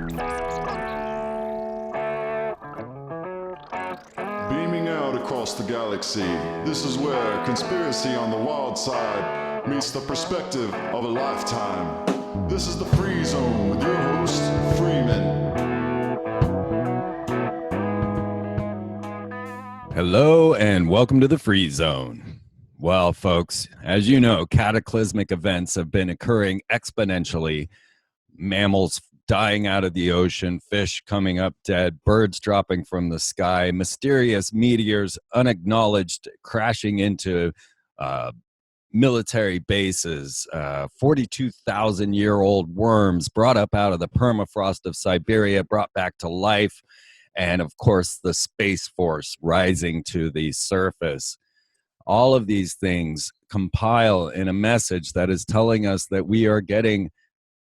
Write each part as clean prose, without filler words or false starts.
Beaming out across the galaxy, this is where conspiracy on the wild side meets the perspective of a lifetime. This is the Free Zone with your host, Freeman. Hello and welcome to the Free Zone. Well, folks, as you know, cataclysmic events have been occurring exponentially. Mammals dying out of the ocean, fish coming up dead, birds dropping from the sky, mysterious meteors unacknowledged crashing into military bases, 42,000-year-old worms brought up out of the permafrost of Siberia, brought back to life, and of course the Space Force rising to the surface. All of these things compile in a message that is telling us that we are getting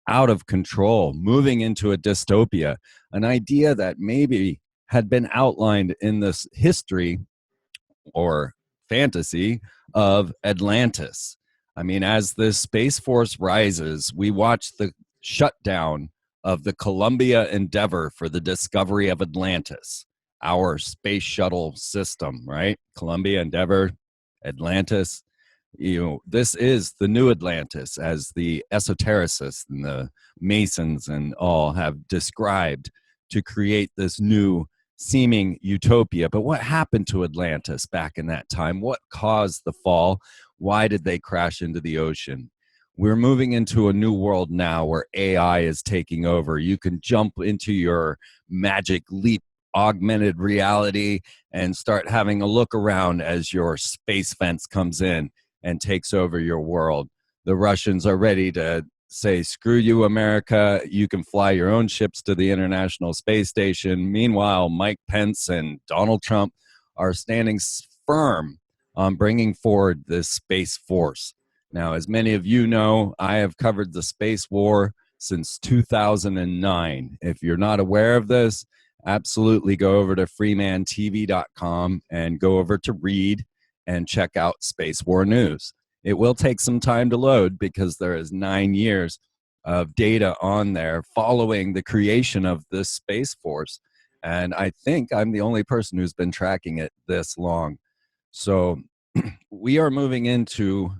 out of control, moving into a dystopia, an idea that maybe had been outlined in this history or fantasy of Atlantis. I mean, as the Space Force rises, we watch the shutdown of the Columbia Endeavor for the discovery of Atlantis, our space shuttle system, right? Columbia Endeavor, Atlantis. You know, this is the new Atlantis, as the esotericists and the Masons and all have described, to create this new seeming utopia. But what happened to Atlantis back in that time? What caused the fall? Why did they crash into the ocean? We're moving into a new world now where AI is taking over. You can jump into your magic leap augmented reality and start having a look around as your space fence comes in and takes over your world. The Russians are ready to say, screw you, America. You can fly your own ships to the International Space Station. Meanwhile, Mike Pence and Donald Trump are standing firm on bringing forward this Space Force. Now, as many of you know, I have covered the space war since 2009. If you're not aware of this, absolutely go over to freemantv.com and go over to read and check out Space War News. It will take some time to load because there is 9 years of data on there following the creation of this Space Force. And I think I'm the only person who's been tracking it this long. So we are moving into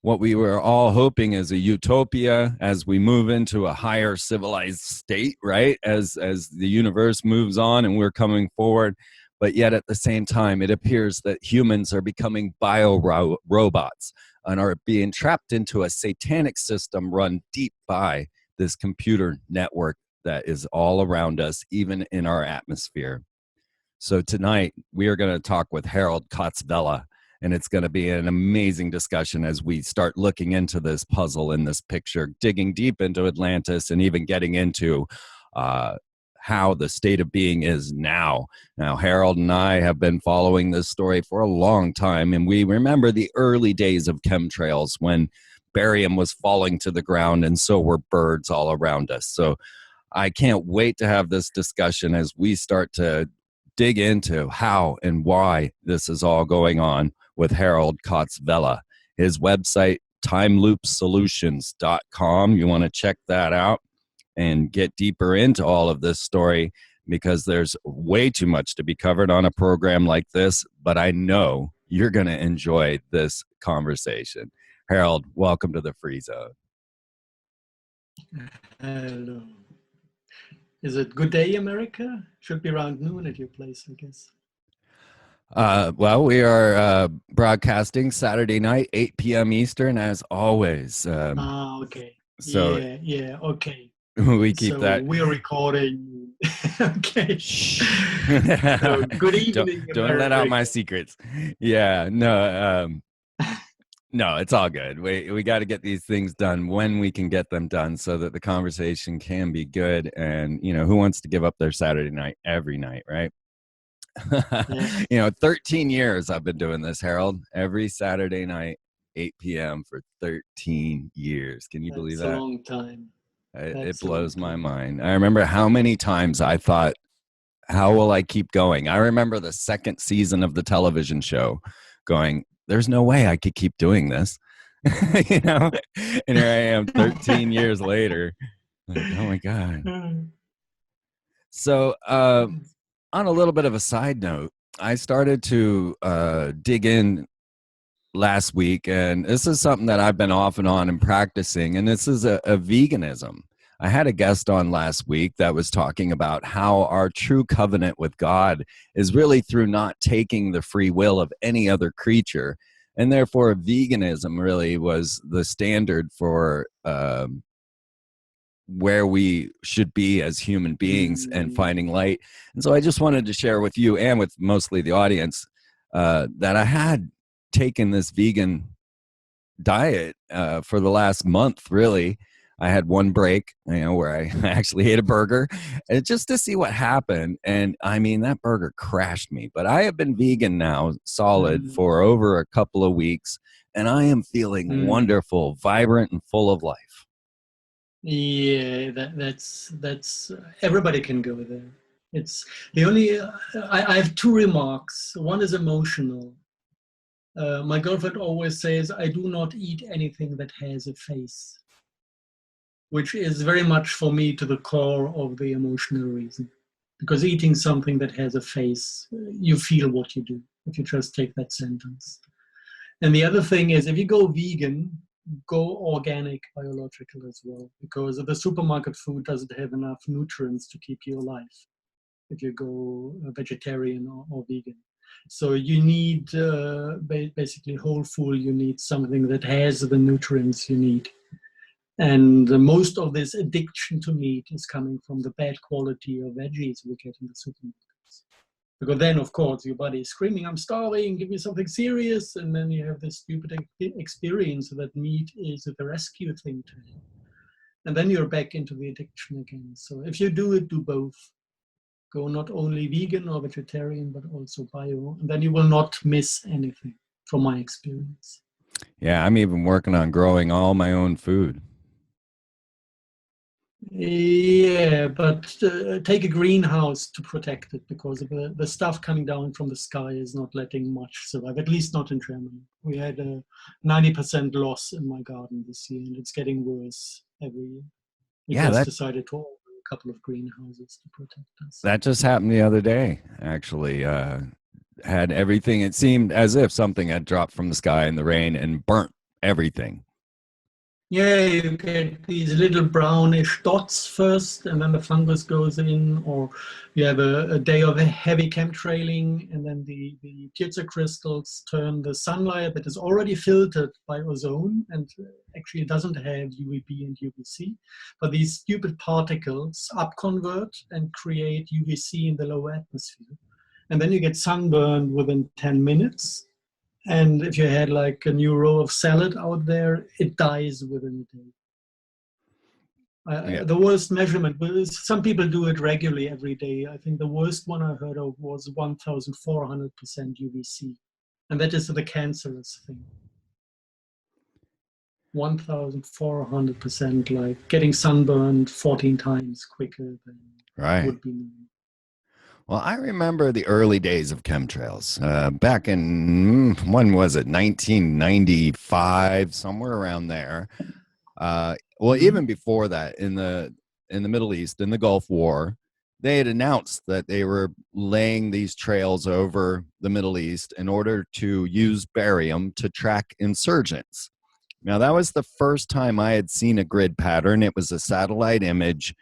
what we were all hoping is a utopia as we move into a higher civilized state, right? As the universe moves on and we're coming forward. But yet at the same time, it appears that humans are becoming bio-robots and are being trapped into a satanic system run deep by this computer network that is all around us, even in our atmosphere. So tonight, we are going to talk with Harald Kautz, and it's going to be an amazing discussion as we start looking into this puzzle in this picture, digging deep into Atlantis and even getting into how the state of being is now. Now, Harald and I have been following this story for a long time, and we remember the early days of chemtrails when barium was falling to the ground, and so were birds all around us. So I can't wait to have this discussion as we start to dig into how and why this is all going on with Harald Kautz. His website, timeloopsolutions.com. You want to check that out and get deeper into all of this story, because there's way too much to be covered on a program like this, but I know you're going to enjoy this conversation. Harald, welcome to the Free Zone. Hello. Is it good day, America? Should be around noon at your place, I guess. Well, we are broadcasting Saturday night, 8 p.m. Eastern, as always. Okay. So yeah, okay. We keep that. We're recording. Okay. Shh. So, good evening. Don't let out my secrets. Yeah, no, it's all good. We got to get these things done when we can get them done, so that the conversation can be good. And who wants to give up their Saturday night every night, right? Yeah. 13 years I've been doing this, Harald. Every Saturday night, 8 p.m. for 13 years. Can you believe that? That's a long time. It blows my mind. I remember how many times I thought, how will I keep going? I remember the second season of the television show going, there's no way I could keep doing this. And here I am 13 years later. Like, oh my God. So, on a little bit of a side note, I started to dig in last week, and this is something that I've been off and on and practicing, and this is a veganism. I had a guest on last week that was talking about how our true covenant with God is really through not taking the free will of any other creature, and therefore veganism really was the standard for where we should be as human beings and finding light. And so I just wanted to share with you and with mostly the audience that I had taken this vegan diet for the last month. Really, I had one break, where I actually ate a burger, and just to see what happened. And I mean, that burger crashed me. But I have been vegan now, solid, for over a couple of weeks, and I am feeling wonderful, vibrant, and full of life. Yeah, that's everybody can go there. It's the only. I have two remarks. One is emotional. My girlfriend always says, I do not eat anything that has a face, which is very much for me to the core of the emotional reason. Because eating something that has a face, you feel what you do, if you just take that sentence. And the other thing is, if you go vegan, go organic, biological as well, because the supermarket food doesn't have enough nutrients to keep you alive if you go vegetarian or vegan. So you need basically whole food. You need something that has the nutrients you need. And most of this addiction to meat is coming from the bad quality of veggies we get in the supermarkets. Because then, of course, your body is screaming, I'm starving, give me something serious. And then you have this stupid experience that meat is the rescue thing to have. And then you're back into the addiction again. So if you do it, do both. Go not only vegan or vegetarian, but also bio. And then you will not miss anything, from my experience. Yeah, I'm even working on growing all my own food. Yeah, but take a greenhouse to protect it, because the stuff coming down from the sky is not letting much survive, at least not in Germany. We had a 90% loss in my garden this year, and it's getting worse every year. We just decided to open a couple of greenhouses to protect us. That just happened the other day, actually. Had everything, it seemed as if something had dropped from the sky in the rain and burnt everything. Yeah, you get these little brownish dots first, and then the fungus goes in, or you have a day of a heavy chemtrailing, and then the piezo crystals turn the sunlight that is already filtered by ozone, and actually it doesn't have UVB and UVC, but these stupid particles upconvert and create UVC in the lower atmosphere. And then you get sunburned within 10 minutes. And if you had like a new row of salad out there, it dies within a day. The worst measurement, some people do it regularly every day. I think the worst one I heard of was 1,400% UVC. And that is the cancerous thing. 1,400%, like getting sunburned 14 times quicker than would be normal. Well, I remember the early days of chemtrails back in, when was it, 1995, somewhere around there. Even before that, in the Middle East, in the Gulf War, they had announced that they were laying these trails over the Middle East in order to use barium to track insurgents. Now, that was the first time I had seen a grid pattern. It was a satellite image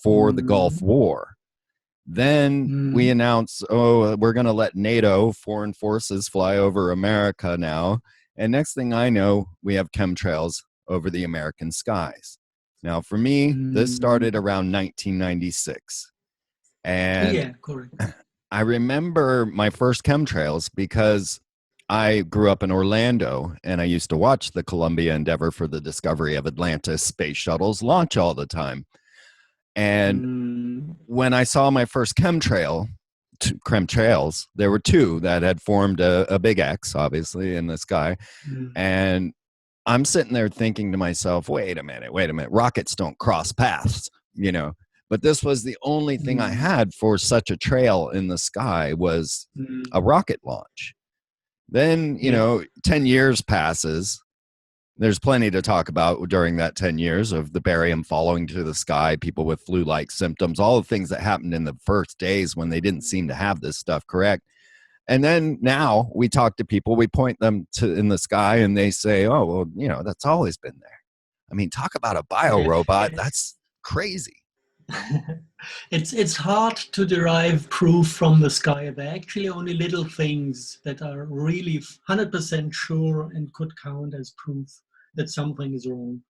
for the Gulf War. Then we announced, we're going to let NATO foreign forces fly over America now. And next thing I know, we have chemtrails over the American skies. Now, for me, this started around 1996. And yeah, correct. I remember my first chemtrails because I grew up in Orlando, and I used to watch the Columbia Endeavor for the discovery of Atlantis space shuttles launch all the time. And when I saw my first chemtrails, there were two that had formed a big X, obviously, in the sky. And I'm sitting there thinking to myself, wait a minute, rockets don't cross paths, But this was the only thing I had for such a trail in the sky was a rocket launch. Then, 10 years passes. There's plenty to talk about during that 10 years of the barium falling to the sky, people with flu-like symptoms, all the things that happened in the first days when they didn't seem to have this stuff correct. And then now we talk to people, we point them to in the sky and they say, oh, well, you know, that's always been there. I mean, talk about a biorobot. That's crazy. It's hard to derive proof from the sky. There are actually only little things that are really 100% sure and could count as proof that something is wrong.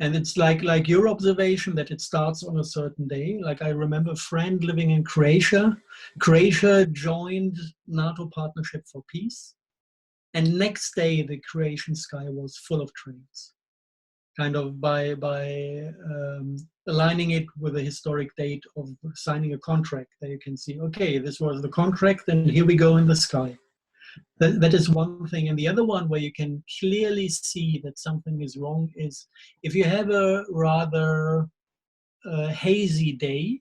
And it's like your observation that it starts on a certain day. Like I remember a friend living in Croatia. Croatia joined NATO Partnership for Peace. And next day, the Croatian sky was full of trains. Kind of by aligning it with a historic date of signing a contract. There you can see, okay, this was the contract and here we go in the sky. That is one thing. And the other one where you can clearly see that something is wrong is if you have a rather hazy day,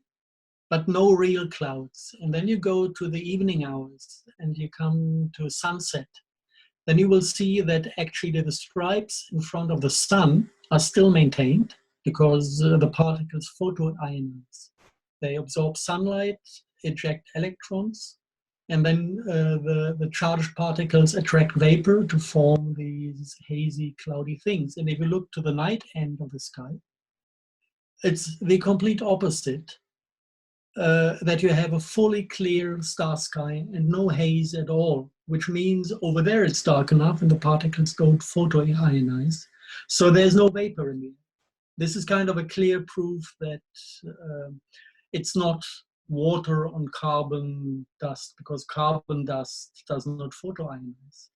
but no real clouds, and then you go to the evening hours and you come to sunset, then you will see that actually the stripes in front of the sun are still maintained because the particles photoionize. They absorb sunlight, eject electrons, and then the charged particles attract vapor to form these hazy, cloudy things. And if you look to the night end of the sky, it's the complete opposite, that you have a fully clear star sky and no haze at all, which means over there it's dark enough and the particles don't photoionize. So there's no vapor in the air. This is kind of a clear proof that it's not water on carbon dust, because carbon dust does not photoionize.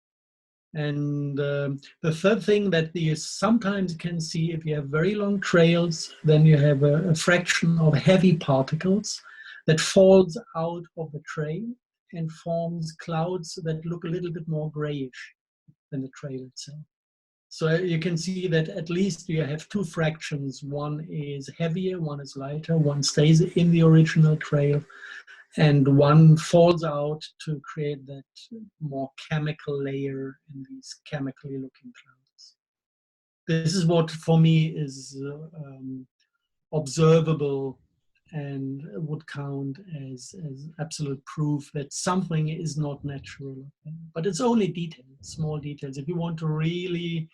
And the third thing that you sometimes can see, if you have very long trails, then you have a fraction of heavy particles that falls out of the trail and forms clouds that look a little bit more grayish than the trail itself. So you can see that at least you have two fractions. One is heavier, one is lighter, one stays in the original trail, and one falls out to create that more chemical layer in these chemically looking clouds. This is what for me is observable and would count as absolute proof that something is not natural. But it's only details, small details. If you want to really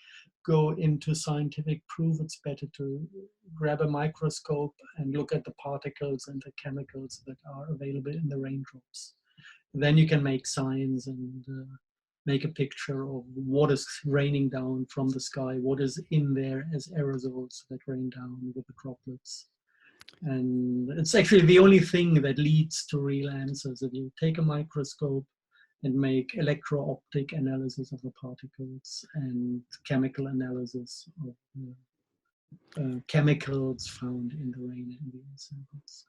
go into scientific proof, it's better to grab a microscope and look at the particles and the chemicals that are available in the raindrops. Then you can make signs and make a picture of what is raining down from the sky, what is in there as aerosols that rain down with the droplets. And it's actually the only thing that leads to real answers. If you take a microscope and make electro-optic analysis of the particles and chemical analysis of the chemicals found in the rain and the air samples.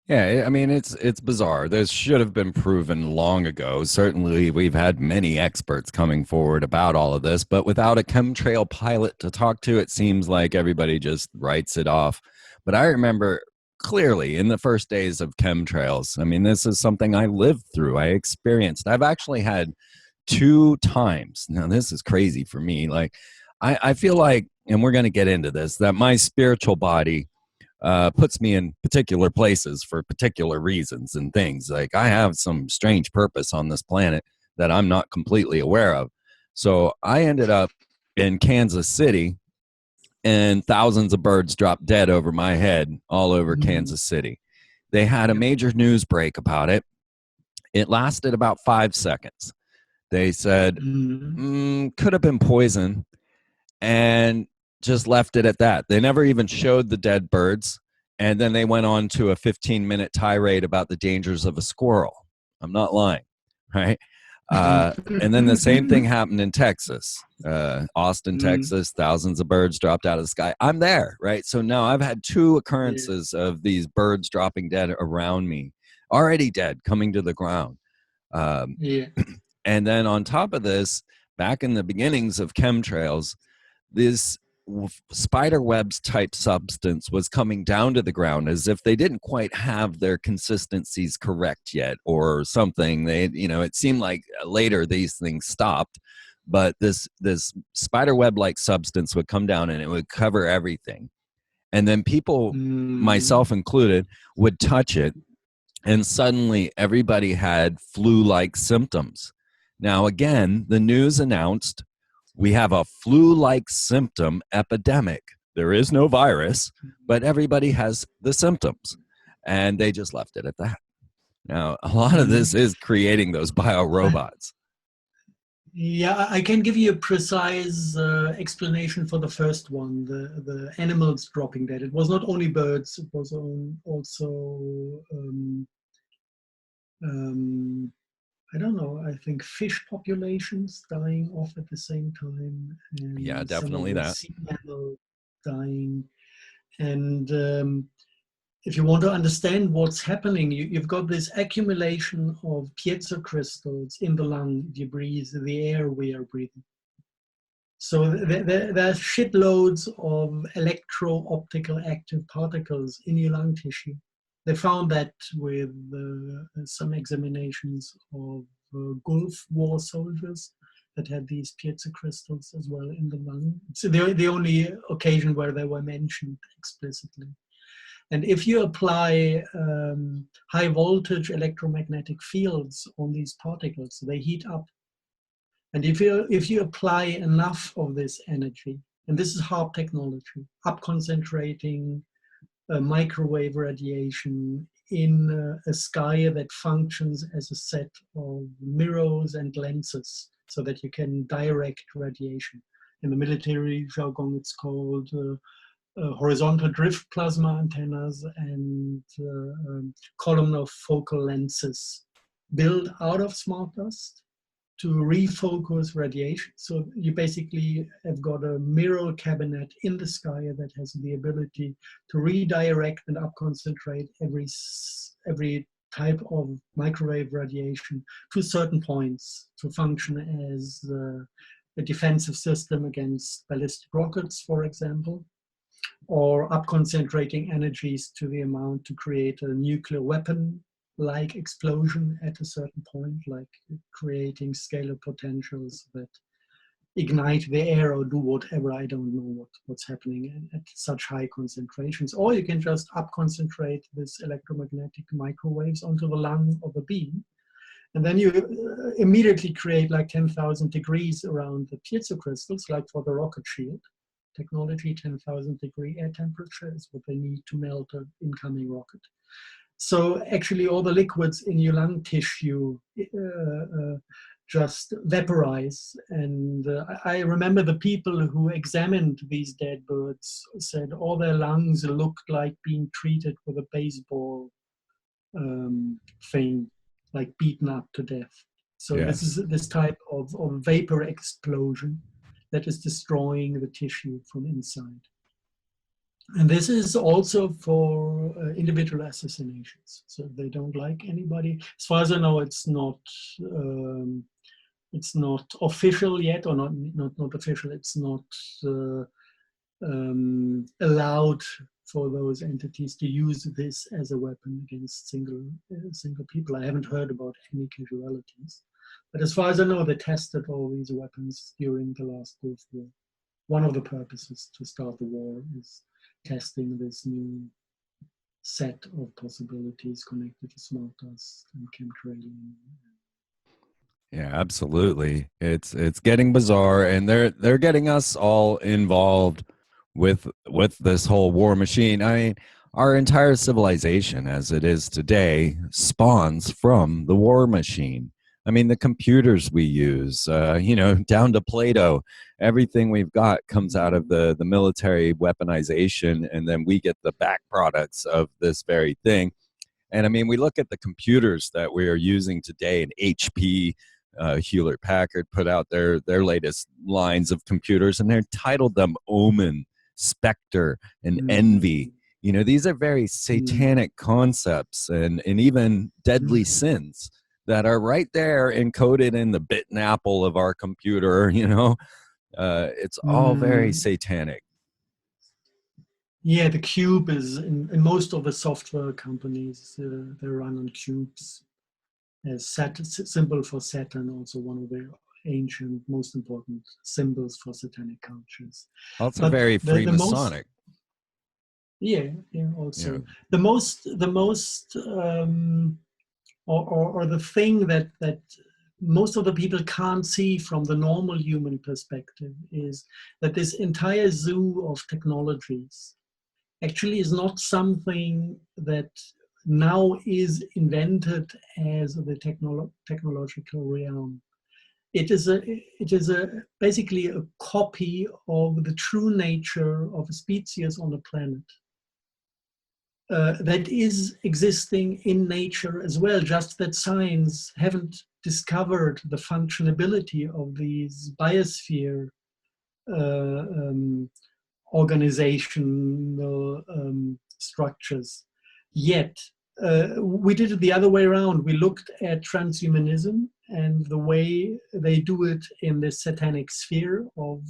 Yeah, I mean, it's bizarre. This should have been proven long ago. Certainly, we've had many experts coming forward about all of this, but without a chemtrail pilot to talk to, it seems like everybody just writes it off. But I remember clearly in the first days of chemtrails, I mean, this is something I lived through, I experienced. I've actually had 2 times. Now, this is crazy for me. Like, I feel like, and we're going to get into this, that my spiritual body puts me in particular places for particular reasons and things. Like, I have some strange purpose on this planet that I'm not completely aware of. So I ended up in Kansas City, and thousands of birds dropped dead over my head all over Kansas City. They had a major news break about it. It lasted about 5 seconds. They said, could have been poison, and just left it at that. They never even showed the dead birds. And then they went on to a 15-minute tirade about the dangers of a squirrel. I'm not lying, right? And then the same thing happened in Texas, Austin, Texas. Thousands of birds dropped out of the sky. I'm there, right? So now I've had 2 occurrences of these birds dropping dead around me, already dead, coming to the ground. And then on top of this, back in the beginnings of chemtrails, this spider webs type substance was coming down to the ground as if they didn't quite have their consistencies correct yet or something. They, you know, it seemed like later these things stopped, but this spider web like substance would come down and it would cover everything. And then people, myself included, would touch it, and suddenly everybody had flu-like symptoms. Now, again, the news announced we have a flu-like symptom epidemic. There is no virus, but everybody has the symptoms. And they just left it at that. Now, a lot of this is creating those biorobots. Yeah, I can give you a precise explanation for the first one, the animals dropping dead. It was not only birds, it was also, I don't know, I think fish populations dying off at the same time. And Yeah, definitely some of the that. sea mammal dying. And if you want to understand what's happening, you've got this accumulation of piezo crystals in the lung debris, the air we are breathing. So there are shitloads of electro-optical active particles in your lung tissue. They found that with some examinations of Gulf War soldiers that had these piezo crystals as well in the lung. It's the only occasion where they were mentioned explicitly. And if you apply high voltage electromagnetic fields on these particles, they heat up. And if you apply enough of this energy, and this is HARP technology, up concentrating microwave radiation in a sky that functions as a set of mirrors and lenses so that you can direct radiation. In the military jargon, it's called horizontal drift plasma antennas and columnar focal lenses built out of smart dust to refocus radiation. So you basically have got a mirror cabinet in the sky that has the ability to redirect and up concentrate every type of microwave radiation to certain points to function as a defensive system against ballistic rockets, for example, or up concentrating energies to the amount to create a nuclear weapon like explosion at a certain point, like creating scalar potentials that ignite the air or do whatever. I don't know what's happening at such high concentrations. Or you can just up concentrate this electromagnetic microwaves onto the lung of a beam. And then you immediately create like 10,000 degrees around the piezo crystals, like for the rocket shield technology. 10,000 degree air temperature is what they need to melt an incoming rocket. So actually all the liquids in your lung tissue just vaporize. And I remember the people who examined these dead birds said all their lungs looked like being treated with a baseball thing, like beaten up to death. So Yes. this is this type of vapor explosion that is destroying the tissue from inside. And this is also for individual assassinations. So they don't like anybody. As far as I know, it's not official yet, or not official. It's not allowed for those entities to use this as a weapon against single people. I haven't heard about any casualties. But as far as I know, they tested all these weapons during the last Gulf War. One of the purposes to start the war is testing this new set of possibilities connected to smart dust and chemtrailing. Yeah, absolutely. It's getting bizarre, and they're getting us all involved with this whole war machine. I mean, our entire civilization as it is today spawns from the war machine. I mean, the computers we use, down to Plato, everything we've got comes out of the military weaponization, and then we get the back products of this very thing. And I mean, we look at the computers that we are using today, and HP, Hewlett Packard put out their latest lines of computers, and they're titled them Omen, Spectre, and Envy. You know, these are very satanic concepts and even deadly sins that are right there encoded in the bit and apple of our computer. It's all very satanic. Yeah, the cube is in most of the software companies, they run on cubes as symbol for Saturn, also one of their ancient, most important symbols for satanic cultures. Also But very the most, Freemasonic. yeah, also Yeah. the most, or the thing that most of the people can't see from the normal human perspective is that this entire zoo of technologies actually is not something that now is invented as the technological realm. It is basically a copy of the true nature of a species on the planet. That is existing in nature as well, just that science haven't discovered the functionality of these biosphere organizational structures yet. We did it the other way around. We looked at transhumanism and the way they do it in this satanic sphere of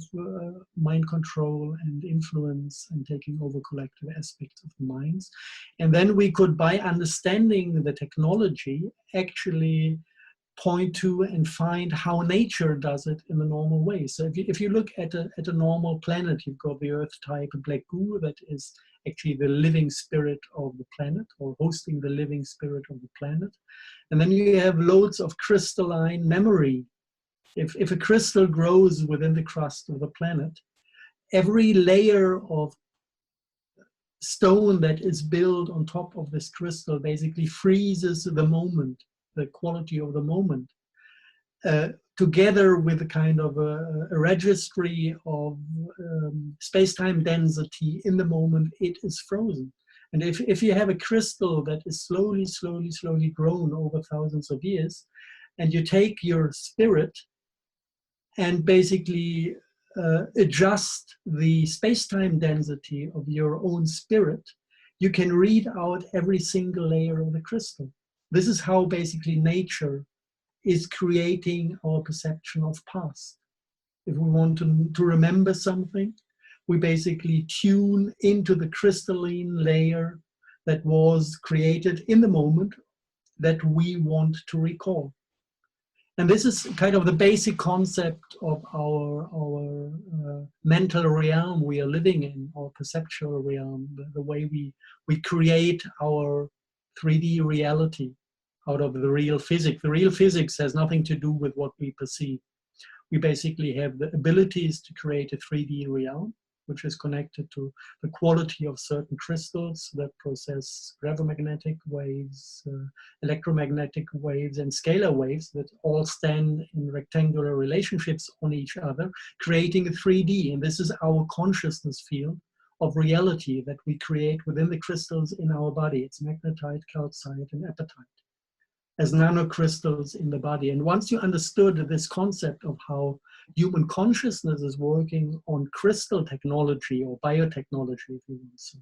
mind control and influence and taking over collective aspects of the minds. And then we could, by understanding the technology, actually point to and find how nature does it in the normal way. So if you look at a normal planet, you've got the Earth type black goo that is actually the living spirit of the planet, or hosting the living spirit of the planet. And then you have loads of crystalline memory. If a crystal grows within the crust of the planet, every layer of stone that is built on top of this crystal basically freezes the moment, the quality of the moment, together with a kind of a registry of space-time density in the moment it is frozen. And if you have a crystal that is slowly grown over thousands of years, and you take your spirit and basically adjust the space-time density of your own spirit, you can read out every single layer of the crystal. This is how basically nature is creating our perception of past. If we want to remember something, we basically tune into the crystalline layer that was created in the moment that we want to recall. And this is kind of the basic concept of our mental realm we are living in, our perceptual realm, the way we create our 3D reality out of the real physics. The real physics has nothing to do with what we perceive. We basically have the abilities to create a 3D realm, which is connected to the quality of certain crystals that process gravomagnetic waves, electromagnetic waves, and scalar waves that all stand in rectangular relationships on each other, creating a 3D. And this is our consciousness field of reality that we create within the crystals in our body. It's magnetite, calcite, and apatite as nanocrystals in the body. And once you understood this concept of how human consciousness is working on crystal technology or biotechnology, if you want so,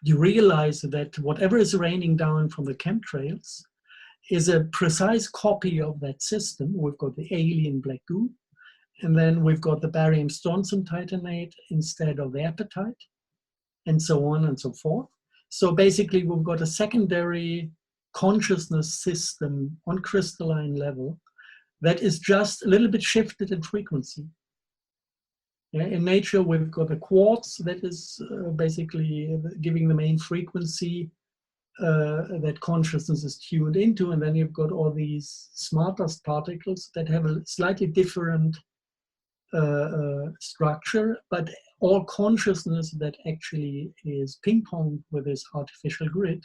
you realize that whatever is raining down from the chemtrails is a precise copy of that system. We've got the alien black goo, and then we've got the barium strontium titanate instead of the apatite, and so on and so forth. So basically we've got a secondary consciousness system on crystalline level that is just a little bit shifted in frequency. Yeah, in nature, we've got a quartz that is basically giving the main frequency that consciousness is tuned into, and then you've got all these smartest particles that have a slightly different structure, but all consciousness that actually is ping-ponged with this artificial grid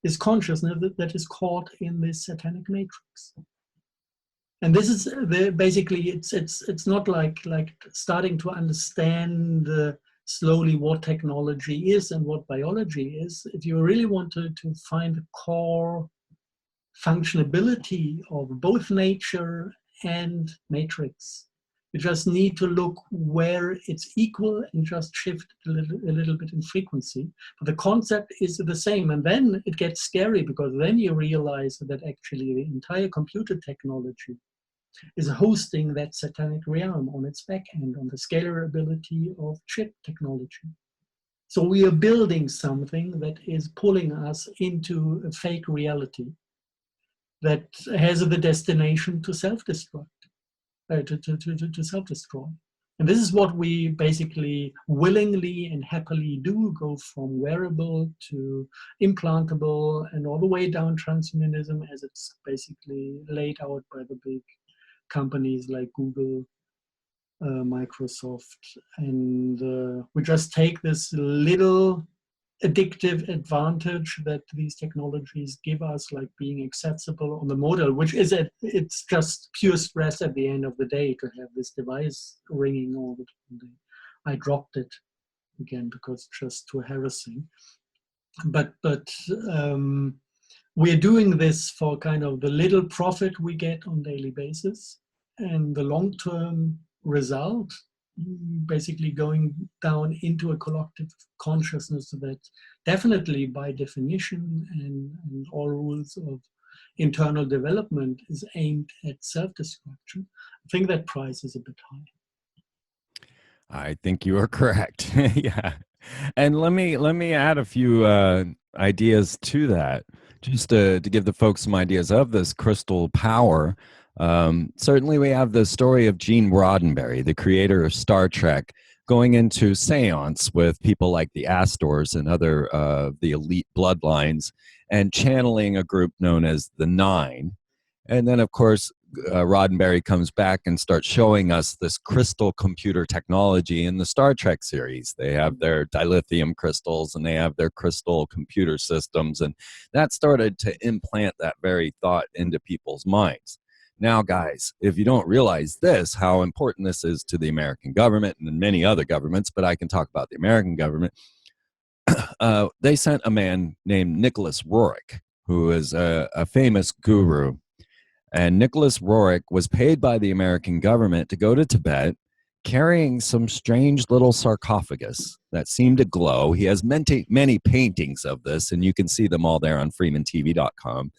is consciousness that is caught in this satanic matrix. And this is basically, it's not like starting to understand slowly what technology is and what biology is. If you really want to find the core functionality of both nature and matrix, you just need to look where it's equal and just shift a little bit in frequency. But the concept is the same. And then it gets scary, because then you realize that actually the entire computer technology is hosting that satanic realm on its back end, on the scalability of chip technology. So we are building something that is pulling us into a fake reality that has the destination to self-destruct. to self-destroy. And this is what we basically willingly and happily do, go from wearable to implantable and all the way down transhumanism as it's basically laid out by the big companies like Google, Microsoft. And we just take this little addictive advantage that these technologies give us, like being accessible on the model, which is it's just pure stress at the end of the day to have this device ringing all the time. I dropped it again because it's just too harassing. But we're doing this for kind of the little profit we get on a daily basis, and the long-term result basically going down into a collective consciousness that definitely by definition and all rules of internal development is aimed at self-destruction. I think that price is a bit high. I think you are correct. Yeah. And let me add a few ideas to that, just to give the folks some ideas of this crystal power. Certainly we have the story of Gene Roddenberry, the creator of Star Trek, going into seance with people like the Astors and other the elite bloodlines and channeling a group known as the Nine. And then, of course, Roddenberry comes back and starts showing us this crystal computer technology in the Star Trek series. They have their dilithium crystals and they have their crystal computer systems. And that started to implant that very thought into people's minds. Now, guys, if you don't realize this, how important this is to the American government and many other governments, but I can talk about the American government, they sent a man named Nicholas Roerich, who is a famous guru. And Nicholas Roerich was paid by the American government to go to Tibet carrying some strange little sarcophagus that seemed to glow. He has many paintings of this, and you can see them all there on freemantv.com.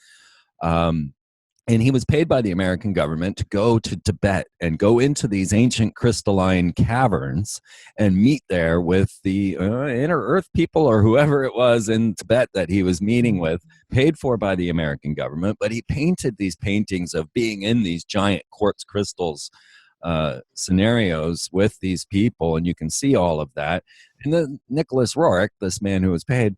And he was paid by the American government to go to Tibet and go into these ancient crystalline caverns and meet there with the inner earth people or whoever it was in Tibet that he was meeting with, paid for by the American government. But he painted these paintings of being in these giant quartz crystals scenarios with these people, and you can see all of that. And then Nicholas Roerich, this man who was paid,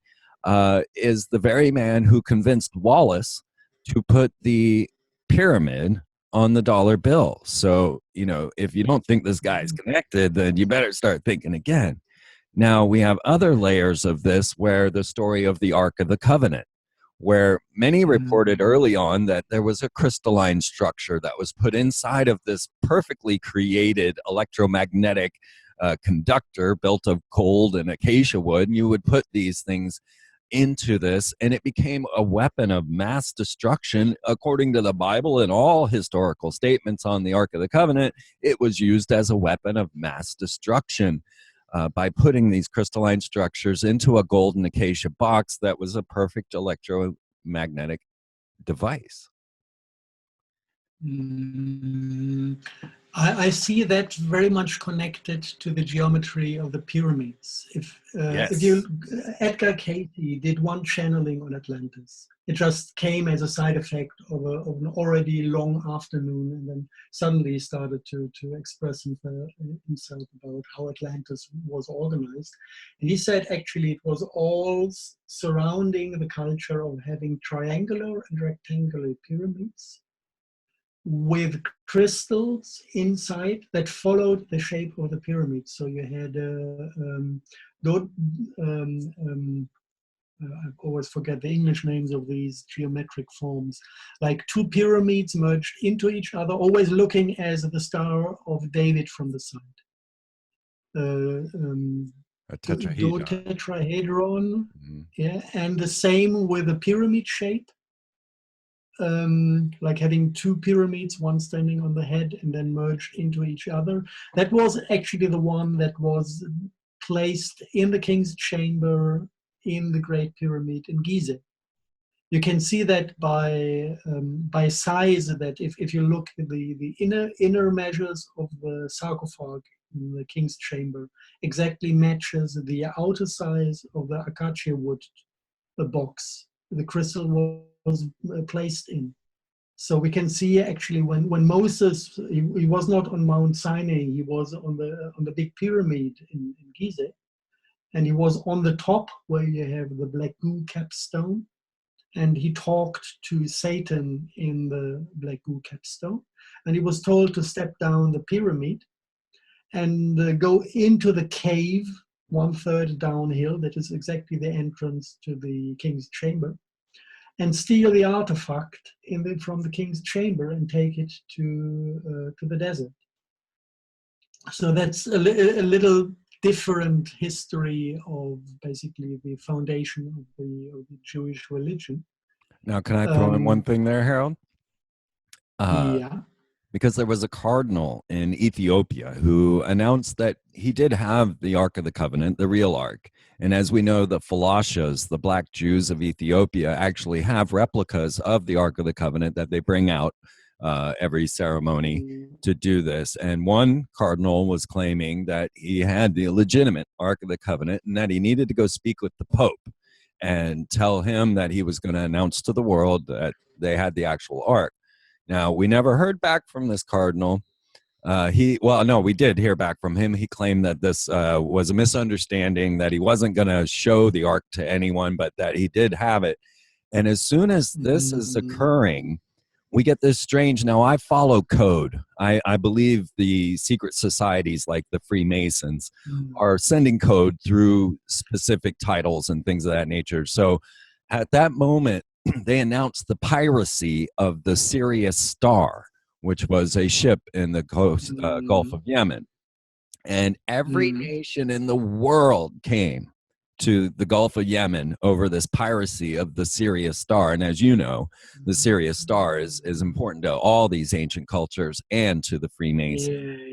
is the very man who convinced Wallace to put the pyramid on the dollar bill. So, you know, if you don't think this guy is connected, then you better start thinking again. Now, we have other layers of this where the story of the Ark of the Covenant, where many reported early on that there was a crystalline structure that was put inside of this perfectly created electromagnetic conductor built of gold and acacia wood, and you would put these things into this, and it became a weapon of mass destruction. According to the Bible and all historical statements on the Ark of the Covenant, it was used as a weapon of mass destruction by putting these crystalline structures into a golden acacia box that was a perfect electromagnetic device. I see that very much connected to the geometry of the pyramids. If you, Edgar Cayce did one channeling on Atlantis. It just came as a side effect of an already long afternoon, and then suddenly started to express himself about how Atlantis was organized. And he said actually it was all surrounding the culture of having triangular and rectangular pyramids with crystals inside that followed the shape of the pyramid. So you had I always forget the English names of these geometric forms, like two pyramids merged into each other, always looking as the Star of David from the side. A tetrahedron. Tetrahedron, yeah, and the same with the pyramid shape. Like having two pyramids, one standing on the head and then merged into each other. That was actually the one that was placed in the king's chamber in the Great Pyramid in Giza. You can see that by size, that if you look at the inner measures of the sarcophag in the king's chamber, exactly matches the outer size of the acacia wood, the box the crystal was placed in. So we can see actually when Moses, he was not on Mount Sinai, he was on the big pyramid in Giza, and he was on the top where you have the black goo capstone, and he talked to Satan in the black goo capstone, and he was told to step down the pyramid and go into the cave 1/3 downhill. That is exactly the entrance to the king's chamber, and steal the artifact from the king's chamber and take it to the desert. So that's a little different history of basically the foundation of the Jewish religion. Now, can I throw in one thing there, Harold? Yeah. Because there was a cardinal in Ethiopia who announced that he did have the Ark of the Covenant, the real Ark. And as we know, the Falashas, the black Jews of Ethiopia, actually have replicas of the Ark of the Covenant that they bring out every ceremony to do this. And one cardinal was claiming that he had the legitimate Ark of the Covenant and that he needed to go speak with the Pope and tell him that he was going to announce to the world that they had the actual Ark. Now, we never heard back from this cardinal. We did hear back from him. He claimed that this was a misunderstanding, that he wasn't going to show the Ark to anyone, but that he did have it. And as soon as this is occurring, we get this strange, now I follow code. I believe the secret societies like the Freemasons are sending code through specific titles and things of that nature. So at that moment, they announced the piracy of the Sirius Star, which was a ship in the Gulf of Yemen. And every nation in the world came to the Gulf of Yemen over this piracy of the Sirius Star. And as you know, the Sirius Star is important to all these ancient cultures and to the Freemasons.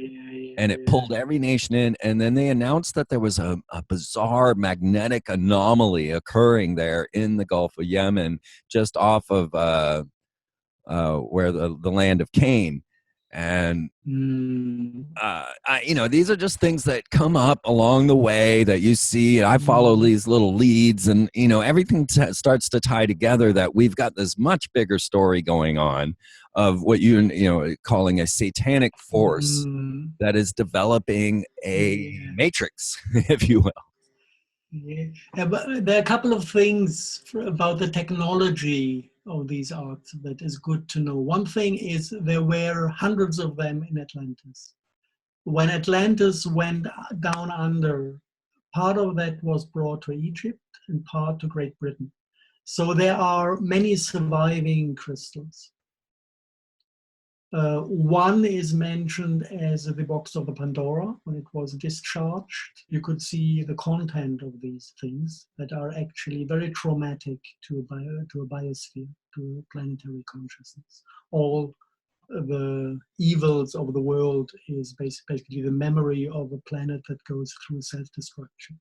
And it pulled every nation in. And then they announced that there was a bizarre magnetic anomaly occurring there in the Gulf of Yemen, just off of where the land of Cain. And these are just things that come up along the way that you see. I follow these little leads, and everything starts to tie together, that we've got this much bigger story going on of what you calling a satanic force that is developing a matrix, if you will. Yeah, but there are a couple of things about the technology of these arts that is good to know. One thing is there were hundreds of them in Atlantis. When Atlantis went down under, part of that was brought to Egypt and part to Great Britain. So there are many surviving crystals. One is mentioned as the box of the Pandora. When it was discharged, you could see the content of these things that are actually very traumatic to a biosphere, to planetary consciousness. All the evils of the world is basically the memory of a planet that goes through self-destruction.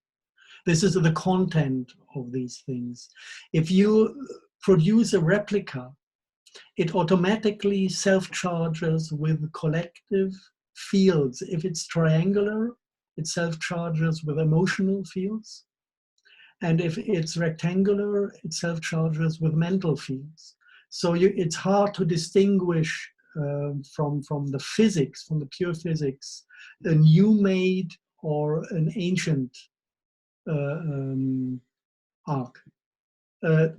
This is the content of these things. If you produce a replica, it automatically self-charges with collective fields. If it's triangular, it self-charges with emotional fields. And if it's rectangular, it self-charges with mental fields. So it's hard to distinguish from the physics, from the pure physics, a new made or an ancient arc.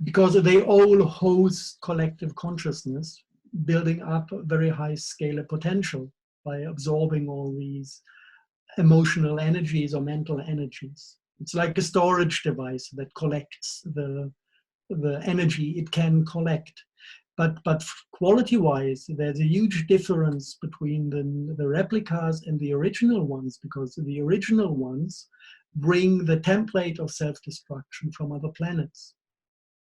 Because they all host collective consciousness, building up a very high scalar potential by absorbing all these emotional energies or mental energies. It's like a storage device that collects the energy it can collect. But quality-wise, there's a huge difference between the replicas and the original ones, because the original ones bring the template of self-destruction from other planets.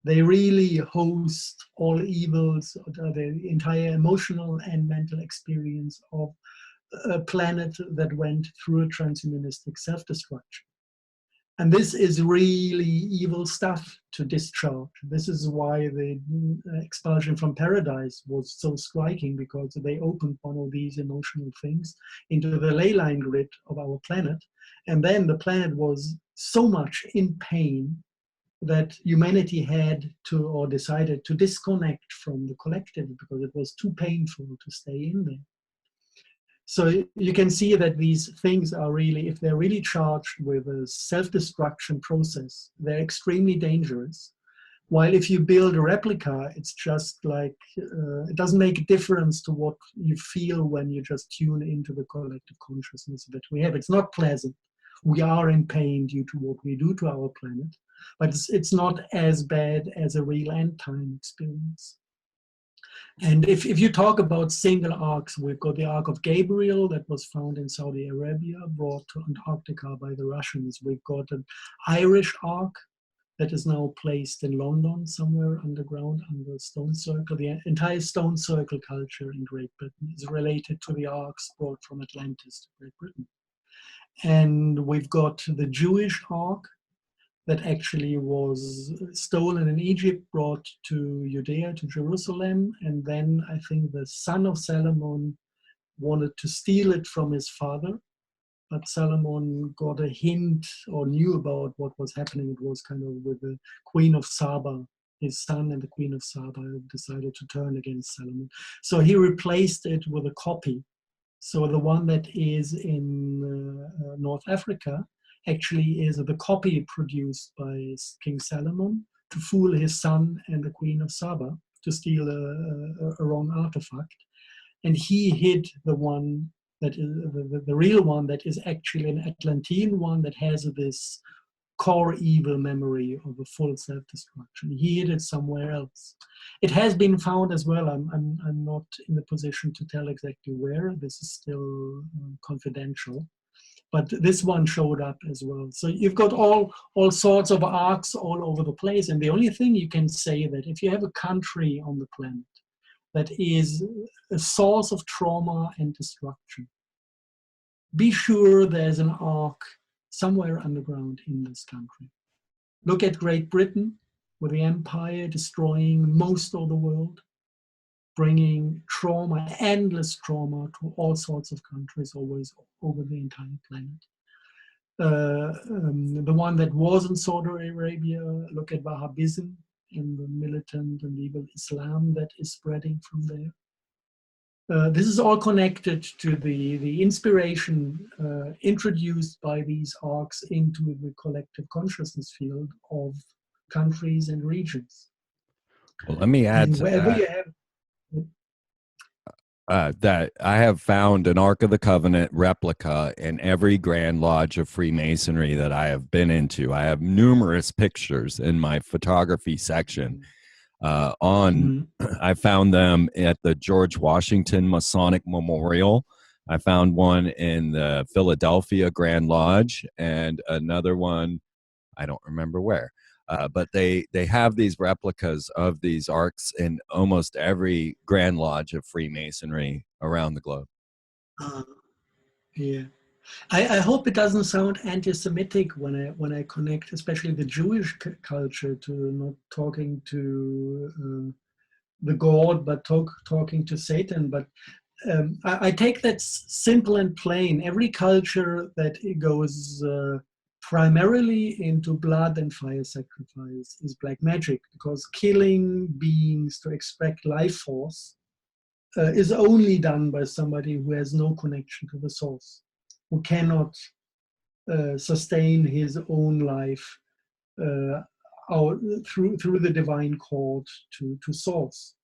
They really host all evils, the entire emotional and mental experience of a planet that went through a transhumanistic self-destruction. And this is really evil stuff to discharge. This is why the expulsion from paradise was so striking, because they opened one of these emotional things into the ley line grid of our planet. And then the planet was so much in pain that humanity had to, or decided to, disconnect from the collective because it was too painful to stay in there. So you can see that these things are really, if they're really charged with a self-destruction process, they're extremely dangerous. While if you build a replica, it's just like, it doesn't make a difference to what you feel when you just tune into the collective consciousness that we have. It's not pleasant. We are in pain due to what we do to our planet, but it's not as bad as a real end time experience. And if you talk about single arcs, we've got the Ark of Gabriel that was found in Saudi Arabia, brought to Antarctica by the Russians. We've got an Irish ark that is now placed in London, somewhere underground under Stone Circle. The entire Stone Circle culture in Great Britain is related to the arks brought from Atlantis to Great Britain. And we've got the Jewish ark that actually was stolen in Egypt, brought to Judea, to Jerusalem, and then I think the son of Solomon wanted to steal it from his father, but Solomon got a hint or knew about what was happening. It was kind of with the Queen of Saba. His son and the Queen of Saba decided to turn against Solomon. So he replaced it with a copy. So the one that is in North Africa actually is the copy produced by King Solomon to fool his son and the Queen of Saba to steal a wrong artifact. And he hid the one that is the real one that is actually an Atlantean one that has this core evil memory of a full self-destruction. He hid it somewhere else. It has been found as well. I'm not in the position to tell exactly where. This is still confidential. But this one showed up as well. So you've got all sorts of arcs all over the place. And the only thing you can say that if you have a country on the planet that is a source of trauma and destruction, be sure there's an arc somewhere underground in this country. Look at Great Britain, with the empire destroying most of the world, bringing trauma, endless trauma to all sorts of countries, always over the entire planet. The one that was in Saudi Arabia, look at Wahhabism and the militant and evil Islam that is spreading from there. This is all connected to the inspiration introduced by these arcs into the collective consciousness field of countries and regions. Well, let me add And to wherever that. you have That I have found an Ark of the Covenant replica in every Grand Lodge of Freemasonry that I have been into. I have numerous pictures in my photography section. I found them at the George Washington Masonic Memorial. I found one in the Philadelphia Grand Lodge and another one, I don't remember where. But they have these replicas of these arcs in almost every Grand Lodge of Freemasonry around the globe. Yeah, I hope it doesn't sound anti-Semitic when I connect, especially the Jewish culture, to not talking to the God, but talking to Satan. But I take that simple and plain. Every culture that goes primarily into blood and fire sacrifice is black magic, because killing beings to extract life force is only done by somebody who has no connection to the source, who cannot sustain his own life through the divine cord to source.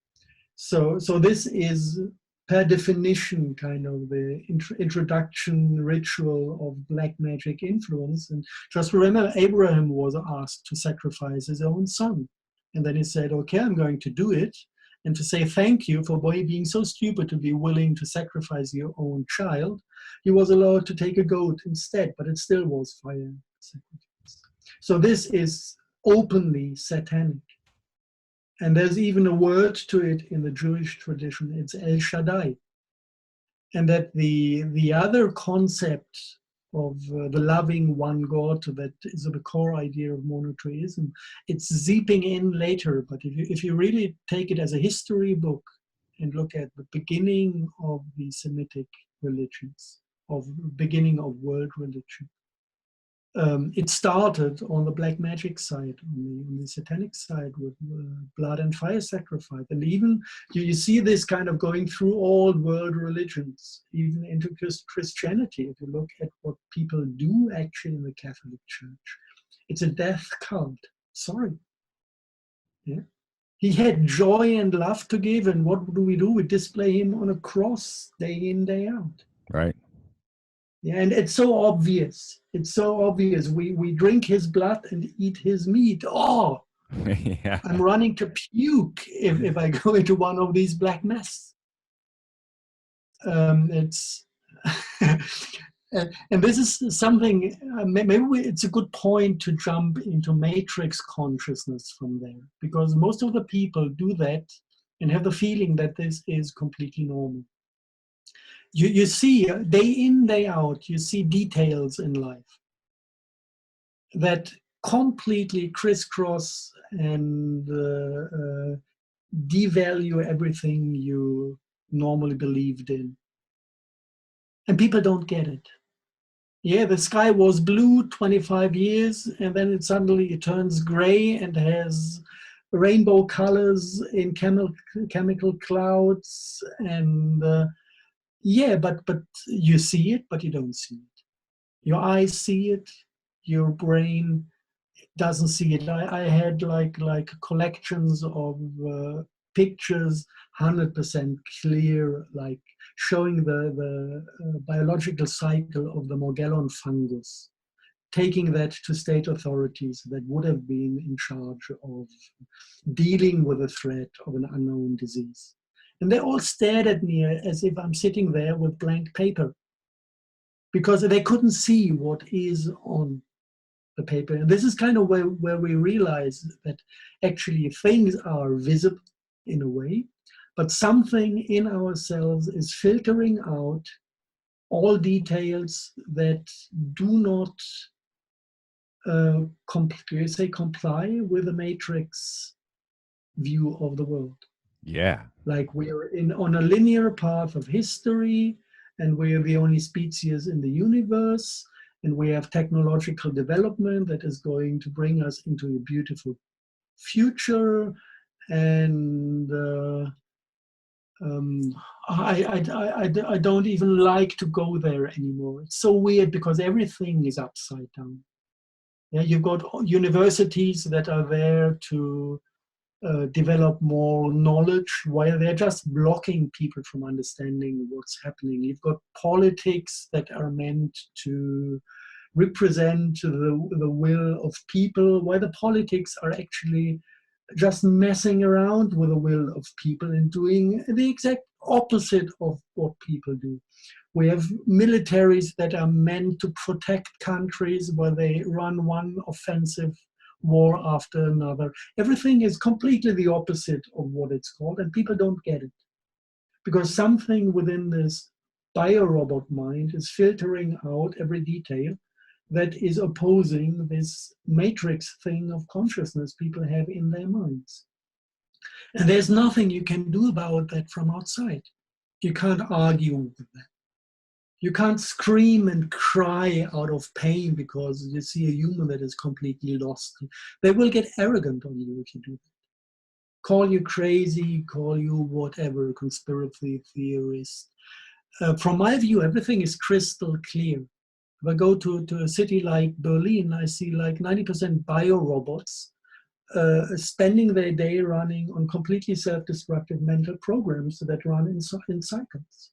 So this is per definition kind of the introduction ritual of black magic influence. And just remember, Abraham was asked to sacrifice his own son. And then he said, okay, I'm going to do it. And to say thank you for being so stupid to be willing to sacrifice your own child, he was allowed to take a goat instead, but it still was fire sacrifice. So this is openly satanic. And there's even a word to it in the Jewish tradition. It's El Shaddai. And that the other concept of the loving one God, that is the core idea of monotheism, it's seeping in later. But if you really take it as a history book and look at the beginning of the Semitic religions, of the beginning of world religion, It started on the black magic side, on the satanic side, with blood and fire sacrifice. And even you see this kind of going through all world religions, even into Christianity. If you look at what people do actually in the Catholic Church, it's a death cult. Sorry. Yeah. He had joy and love to give, and what do? We display him on a cross day in, day out. Right. Yeah, and it's so obvious. It's so obvious. We drink his blood and eat his meat. Oh, Yeah. I'm running to puke if I go into one of these black mass. It's and this is something. Maybe it's a good point to jump into matrix consciousness from there, because most of the people do that and have the feeling that this is completely normal. You see day in, day out, you see details in life that completely crisscross and devalue everything you normally believed in. And people don't get it. Yeah, the sky was blue 25 years, and then it turns gray and has rainbow colors in chemical clouds, and yeah, but you see it, but you don't see it. Your eyes see it, your brain doesn't see it. I had like collections of pictures, 100% clear, like showing the biological cycle of the Morgellon fungus, taking that to state authorities that would have been in charge of dealing with the threat of an unknown disease. And they all stared at me as if I'm sitting there with blank paper, because they couldn't see what is on the paper. And this is kind of where we realize that actually things are visible in a way, but something in ourselves is filtering out all details that do not comply with the matrix view of the world. Yeah. Like we're on a linear path of history, and we're the only species in the universe, and we have technological development that is going to bring us into a beautiful future. And I don't even like to go there anymore. It's so weird because everything is upside down. Yeah, you've got universities that are there to develop more knowledge while they're just blocking people from understanding what's happening. You've got politics that are meant to represent the will of people, while the politics are actually just messing around with the will of people and doing the exact opposite of what people do. We have militaries that are meant to protect countries while they run one offensive war after another. Everything is completely the opposite of what it's called, and people don't get it. Because something within this biorobot mind is filtering out every detail that is opposing this matrix thing of consciousness people have in their minds. And there's nothing you can do about that from outside. You can't argue with that. You can't scream and cry out of pain because you see a human that is completely lost. They will get arrogant on you if you do that. Call you crazy, call you whatever, conspiracy theorist. From my view, everything is crystal clear. If I go to a city like Berlin, I see like 90% biorobots spending their day running on completely self-destructive mental programs that run in cycles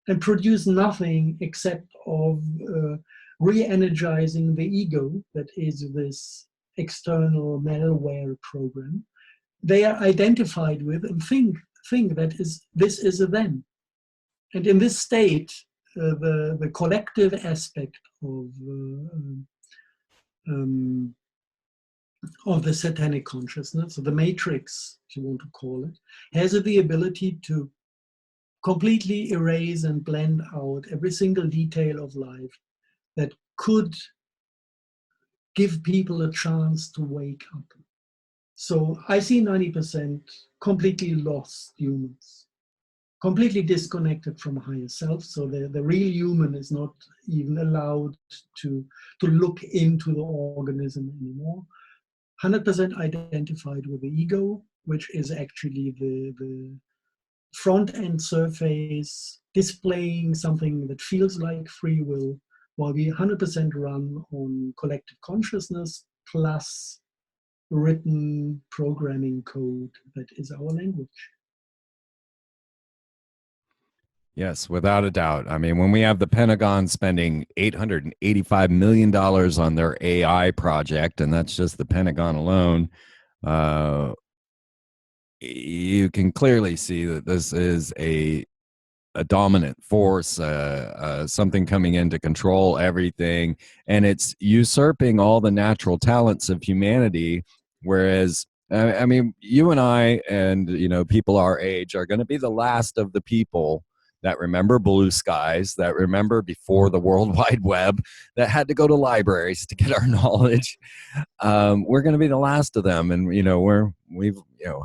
and produce nothing except of re-energizing the ego that is this external malware program they are identified with and think that this is a them. And in this state, the collective aspect of the satanic consciousness, or the matrix, if you want to call it, has the ability to completely erase and blend out every single detail of life that could give people a chance to wake up. So I see 90% completely lost humans. completely disconnected from higher self. So the real human is not even allowed to look into the organism anymore. 100% identified with the ego, which is actually the front end surface displaying something that feels like free will, while we 100% run on collective consciousness plus written programming code that is our language. Yes, without a doubt. I mean, when we have the Pentagon spending $885 million on their AI project, and that's just the Pentagon alone, you can clearly see that this is a dominant force, something coming in to control everything, and it's usurping all the natural talents of humanity. Whereas, I mean, you and I, and people our age, are going to be the last of the people that remember blue skies, that remember before the World Wide Web, that had to go to libraries to get our knowledge. We're going to be the last of them, and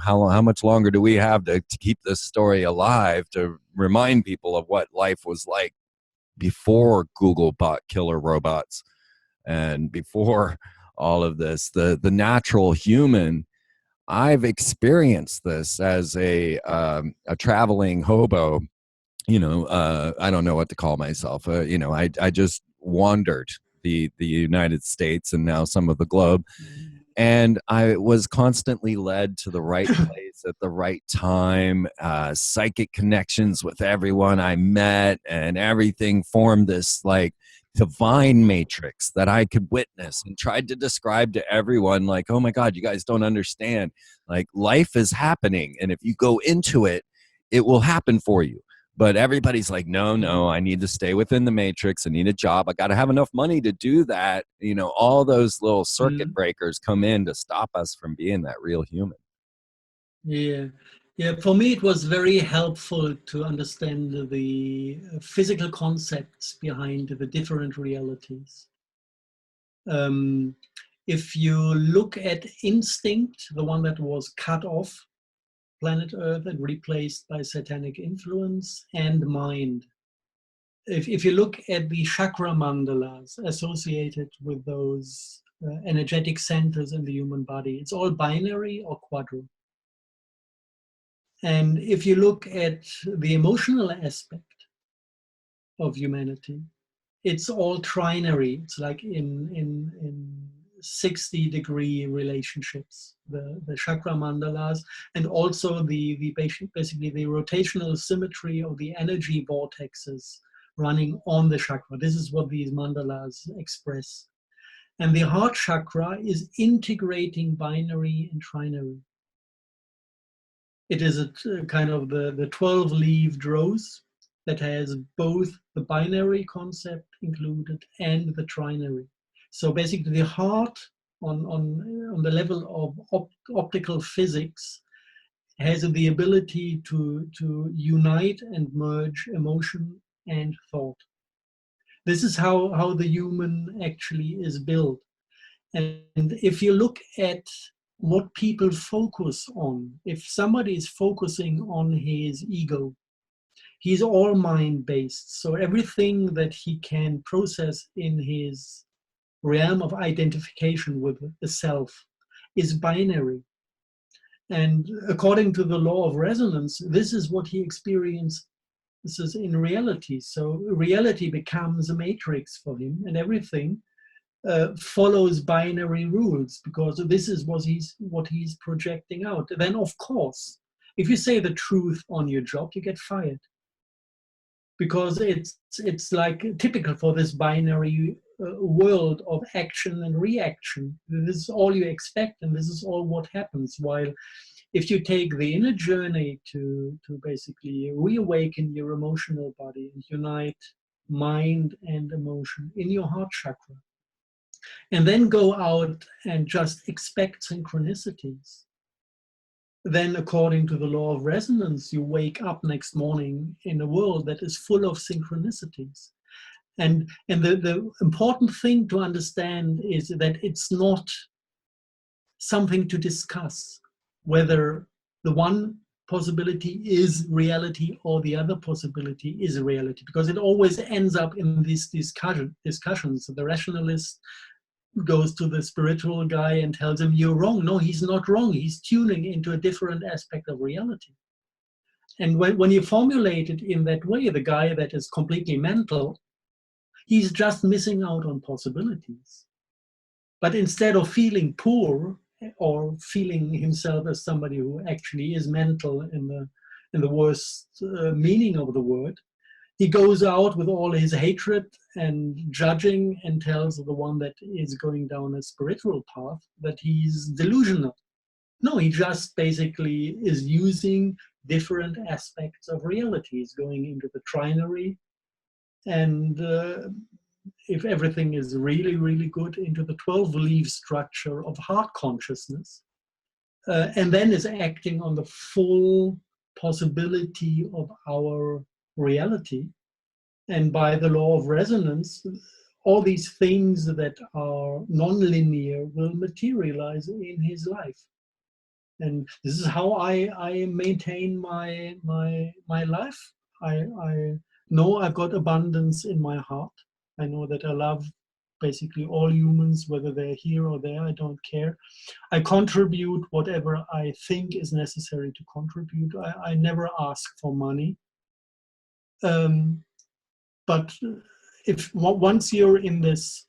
how much longer do we have to keep this story alive, to remind people of what life was like before Google bought killer robots and before all of this? The natural human. I've experienced this as a traveling hobo. I don't know what to call myself. I just wandered the United States and now some of the globe. And I was constantly led to the right place at the right time, psychic connections with everyone I met, and everything formed this like divine matrix that I could witness, and tried to describe to everyone like, oh my God, you guys don't understand. Like, life is happening, and if you go into it, it will happen for you. But everybody's like, no, I need to stay within the matrix. I need a job. I got to have enough money to do that. All those little circuit breakers come in to stop us from being that real human. Yeah. For me, it was very helpful to understand the physical concepts behind the different realities. If you look at instinct, the one that was cut off planet Earth and replaced by satanic influence, and mind. If you look at the chakra mandalas associated with those energetic centers in the human body, it's all binary or quadru. And if you look at the emotional aspect of humanity, it's all trinary. It's like in 60-degree relationships, the chakra mandalas, and also basically the rotational symmetry of the energy vortexes running on the chakra. This is what these mandalas express. And the heart chakra is integrating binary and trinary. It is a kind of the 12-leaved rose that has both the binary concept included and the trinary. So basically the heart on the level of optical physics has the ability to unite and merge emotion and thought. This is how the human actually is built. And if you look at what people focus on, if somebody is focusing on his ego, he's all mind-based. So everything that he can process in his realm of identification with the self is binary. And according to the law of resonance, this is what he experiences in reality. So reality becomes a matrix for him, and everything follows binary rules, because this is what he's projecting out. Then, of course, if you say the truth on your job, you get fired, because it's like typical for this binary world of action and reaction. This is all you expect, and this is all what happens. While if you take the inner journey to basically reawaken your emotional body and unite mind and emotion in your heart chakra, and then go out and just expect synchronicities, then according to the law of resonance, you wake up next morning in a world that is full of synchronicities. And the important thing to understand is that it's not something to discuss whether the one possibility is reality or the other possibility is reality, because it always ends up in these discussions. The rationalist goes to the spiritual guy and tells him, you're wrong. No, he's not wrong. He's tuning into a different aspect of reality. And when you formulate it in that way, the guy that is completely mental, he's just missing out on possibilities. But instead of feeling poor or feeling himself as somebody who actually is mental in the worst meaning of the word, he goes out with all his hatred and judging and tells the one that is going down a spiritual path that he's delusional. No, he just basically is using different aspects of reality. He's going into the trinary, and if everything is really, really good, into the 12-leaf structure of heart consciousness, and then is acting on the full possibility of our reality. And by the law of resonance, all these things that are non-linear will materialize in his life. And this is how I maintain my life. I know I've got abundance in my heart. I know that I love basically all humans, whether they're here or there, I don't care. I contribute whatever I think is necessary to contribute. I never ask for money. But if once you're in this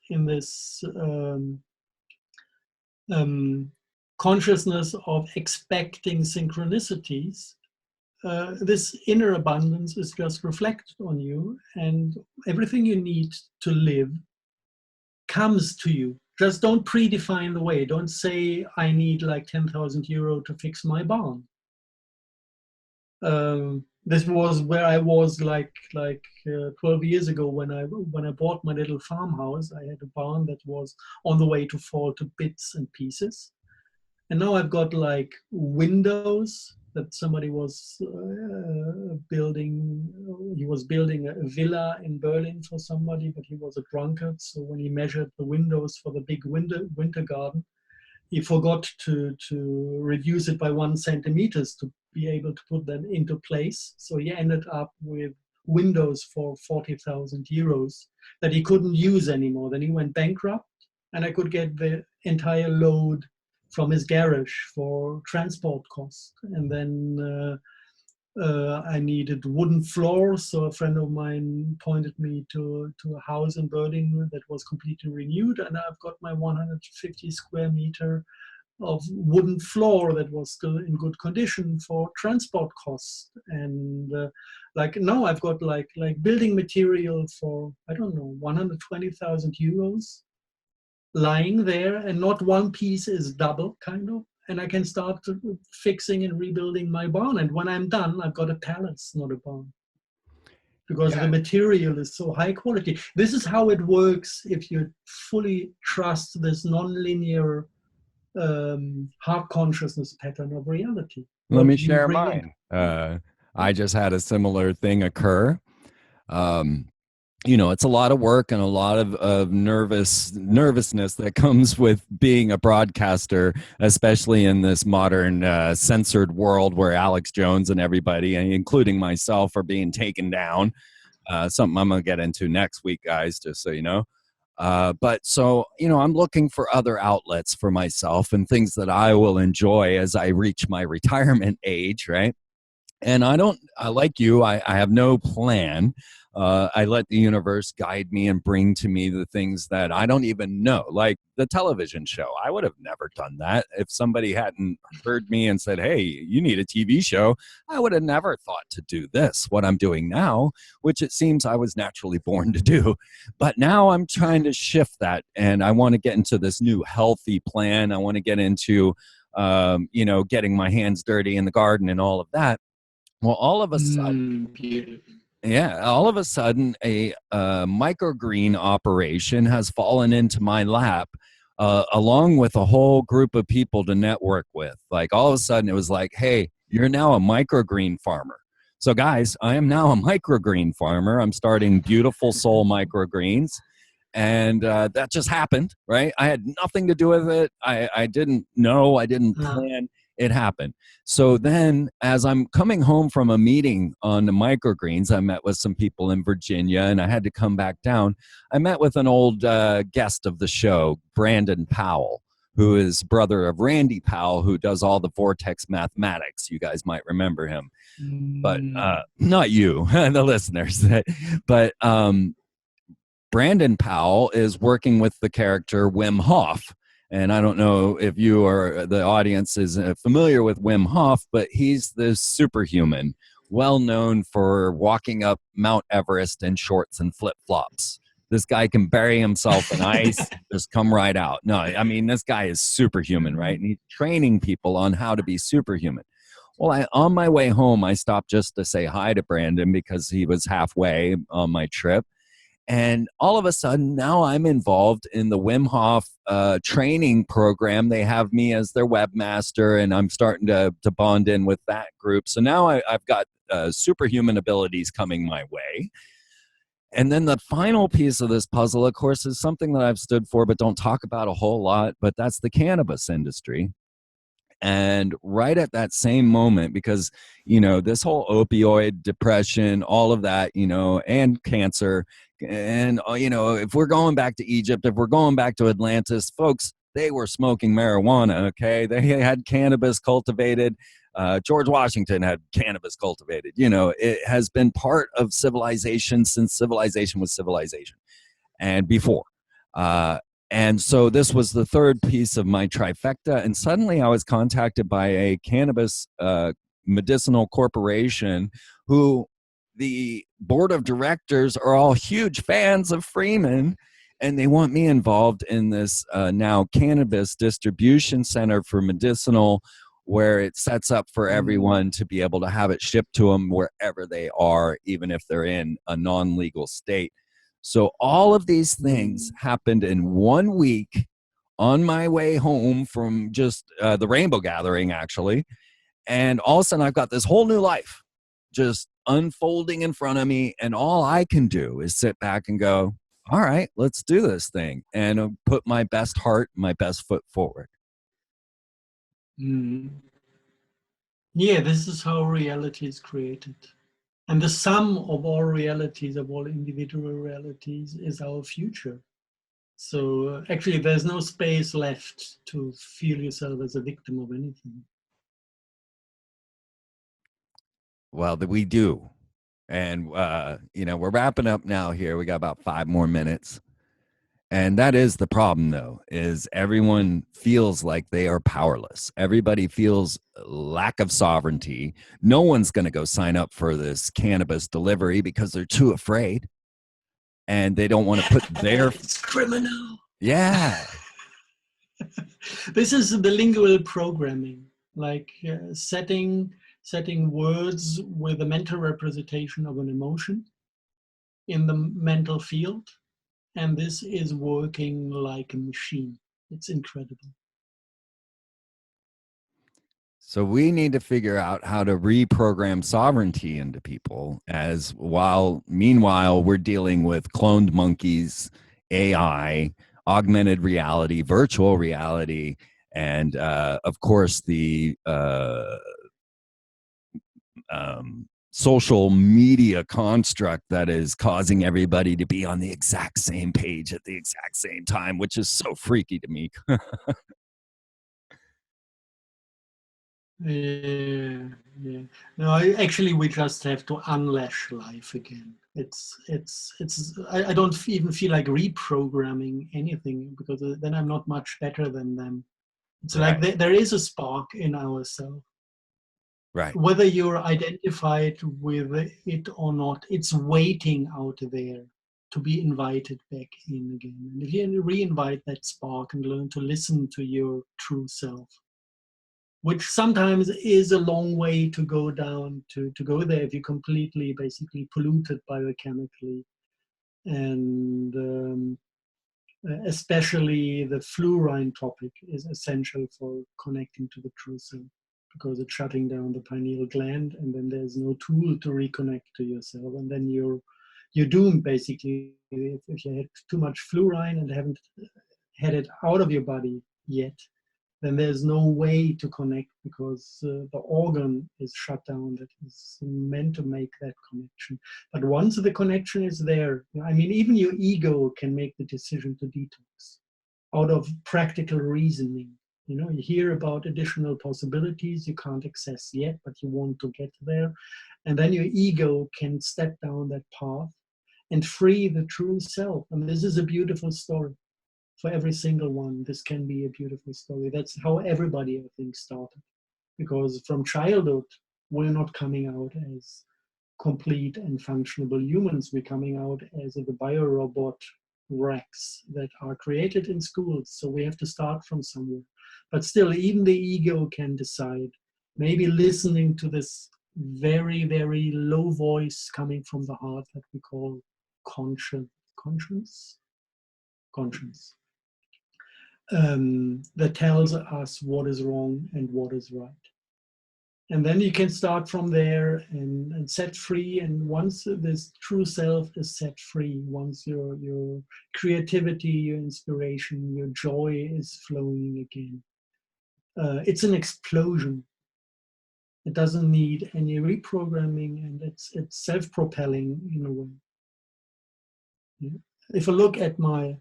consciousness of expecting synchronicities, this inner abundance is just reflected on you, and everything you need to live comes to you. Just don't predefine the way. Don't say, I need like 10,000 euro to fix my barn. This was where I was like 12 years ago when I bought my little farmhouse. I had a barn that was on the way to fall to bits and pieces. And now I've got like windows that somebody was building. He was building a villa in Berlin for somebody, but he was a drunkard. So when he measured the windows for the big winter garden, he forgot to reduce it by 1 centimeter to be able to put them into place. So he ended up with windows for 40,000 euros that he couldn't use anymore. Then he went bankrupt, and I could get the entire load from his garage for transport cost. And then I needed wooden floors, so a friend of mine pointed me to a house in Berlin that was completely renewed, and I've got my 150 square meter of wooden floor that was still in good condition for transport costs. And like now I've got like building material for, I don't know, 120,000 euros lying there, and not one piece is double, kind of. And I can start fixing and rebuilding my barn. And when I'm done, I've got a palace, not a barn, because the material is so high quality. This is how it works if you fully trust this non-linear heart consciousness pattern of reality. Let me share mine. I just had a similar thing occur. It's a lot of work and a lot of nervousness that comes with being a broadcaster, especially in this modern censored world where Alex Jones and everybody, including myself, are being taken down. Something I'm going to get into next week, guys, just so you know. But I'm looking for other outlets for myself and things that I will enjoy as I reach my retirement age, right? And I like you, I have no plan. I let the universe guide me and bring to me the things that I don't even know, like the television show. I would have never done that. If somebody hadn't heard me and said, hey, you need a TV show, I would have never thought to do this, what I'm doing now, which it seems I was naturally born to do. But now I'm trying to shift that, and I want to get into this new healthy plan. I want to get into, getting my hands dirty in the garden and all of that. Well, all of a sudden, all of a sudden, a microgreen operation has fallen into my lap, along with a whole group of people to network with. Like all of a sudden, it was like, hey, you're now a microgreen farmer. So guys, I am now a microgreen farmer. I'm starting Beautiful Soul Microgreens. And that just happened, right? I had nothing to do with it. I didn't know. I didn't plan. it happened. So then, as I'm coming home from a meeting on the microgreens, I met with some people in Virginia, and I had to come back down. I met with an old guest of the show, Brandon Powell, who is brother of Randy Powell, who does all the Vortex mathematics. You guys might remember him, but not you, the listeners. But Brandon Powell is working with the character Wim Hof. And I don't know if you or the audience is familiar with Wim Hof, but he's the superhuman, well known for walking up Mount Everest in shorts and flip-flops. This guy can bury himself in ice, just come right out. No, I mean, this guy is superhuman, right? And he's training people on how to be superhuman. Well, on my way home, I stopped just to say hi to Brandon because he was halfway on my trip. And all of a sudden, now I'm involved in the Wim Hof training program. They have me as their webmaster, and I'm starting to bond in with that group. So now I've got superhuman abilities coming my way. And then the final piece of this puzzle, of course, is something that I've stood for but don't talk about a whole lot, but that's the cannabis industry. And right at that same moment, because, you know, this whole opioid, depression, all of that, you know, and cancer, and, you know, if we're going back to Egypt, if we're going back to Atlantis, folks, they were smoking marijuana, okay? They had cannabis cultivated. George Washington had cannabis cultivated. You know, it has been part of civilization since civilization was civilization and before. And so this was the third piece of my trifecta. And suddenly I was contacted by a cannabis medicinal corporation who the board of directors are all huge fans of Freeman. And they want me involved in this now cannabis distribution center for medicinal, where it sets up for everyone to be able to have it shipped to them wherever they are, even if they're in a non-legal state. So all of these things happened in 1 week on my way home from just the Rainbow Gathering, actually. And all of a sudden, I've got this whole new life just unfolding in front of me. And all I can do is sit back and go, all right, let's do this thing, and put my best heart, my best foot forward. Yeah, this is how reality is created. And the sum of all realities, of all individual realities, is our future. So actually, there's no space left to feel yourself as a victim of anything. Well, we do. And, you know, we're wrapping up now here. We got about 5 more minutes. And that is the problem, though, is everyone feels like they are powerless. Everybody feels lack of sovereignty. No one's going to go sign up for this cannabis delivery because they're too afraid. And they don't want to put their... It's criminal. Yeah. This is the lingual programming, like setting words with a mental representation of an emotion in the mental field. And this is working like a machine. It's incredible. So we need to figure out how to reprogram sovereignty into people, as meanwhile we're dealing with cloned monkeys, AI, augmented reality, virtual reality, and of course the social media construct that is causing everybody to be on the exact same page at the exact same time, which is so freaky to me. Yeah. No, actually, we just have to unlash life again. I don't even feel like reprogramming anything, because then I'm not much better than them. It's Right. like there is a spark in ourselves. Right. Whether you're identified with it or not, it's waiting out there to be invited back in again. And if you re-invite that spark and learn to listen to your true self, which sometimes is a long way to go down to go there if you're completely basically polluted biochemically. And especially the fluorine topic is essential for connecting to the true self, because it's shutting down the pineal gland, and then there's no tool to reconnect to yourself, and then you're doomed basically. If you had too much fluorine and haven't had it out of your body yet, then there's no way to connect because the organ is shut down that is meant to make that connection. But once the connection is there, I mean, even your ego can make the decision to detox out of practical reasoning. You know, you hear about additional possibilities you can't access yet, but you want to get there. And then your ego can step down that path and free the true self. And this is a beautiful story. For every single one, this can be a beautiful story. That's how everybody, I think, started. Because from childhood, we're not coming out as complete and functionable humans. We're coming out as the biorobot wrecks that are created in schools. So we have to start from somewhere. But still, even the ego can decide, maybe listening to this very, very low voice coming from the heart that we call conscience. That tells us what is wrong and what is right. And then you can start from there and set free. And once this true self is set free, once your creativity, your inspiration, your joy is flowing again, it's an explosion. It doesn't need any reprogramming, and it's self-propelling in a way. Yeah. If I look at my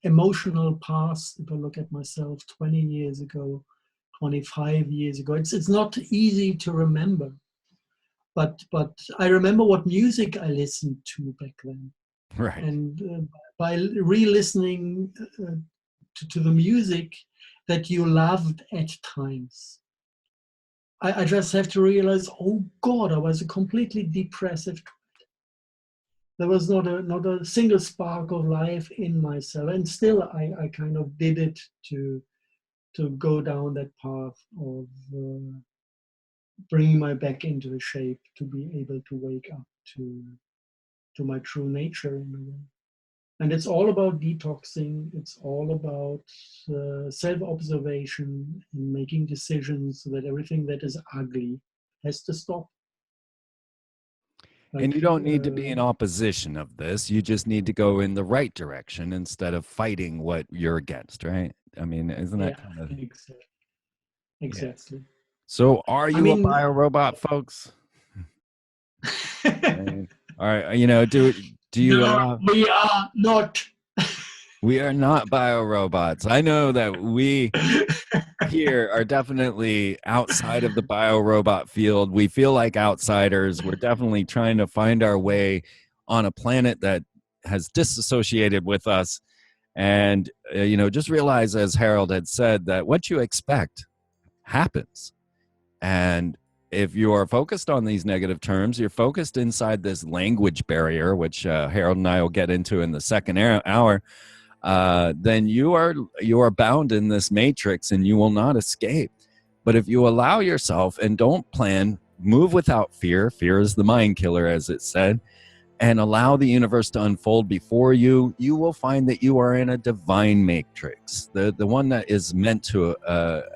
emotional past, if I look at myself 20 years ago, 25 years ago, it's not easy to remember. But I remember what music I listened to back then. Right. And by re-listening to the music that you loved at times, I just have to realize, oh God, I was a completely depressive. There was not a single spark of life in myself, and still I kind of did it to go down that path of bringing my back into a shape to be able to wake up to my true nature in a way. And it's all about detoxing. It's all about self-observation and making decisions so that everything that is ugly has to stop. And you don't need to be in opposition of this. You just need to go in the right direction instead of fighting what you're against, right? I mean, isn't that kind of... Exactly. Yeah. So are you a biorobot, folks? All right, you know, do you... No, we are not. We are not biorobots. I know that we here are definitely outside of the biorobot field. We feel like outsiders. We're definitely trying to find our way on a planet that has disassociated with us. And, you know, just realize, as Harald had said, that what you expect happens. And if you are focused on these negative terms, you're focused inside this language barrier, which Harald and I will get into in the second hour, then you are bound in this matrix and you will not escape. But if you allow yourself and don't plan, move without fear, fear is the mind killer, as it said, and allow the universe to unfold before you, you will find that you are in a divine matrix, the one that is meant to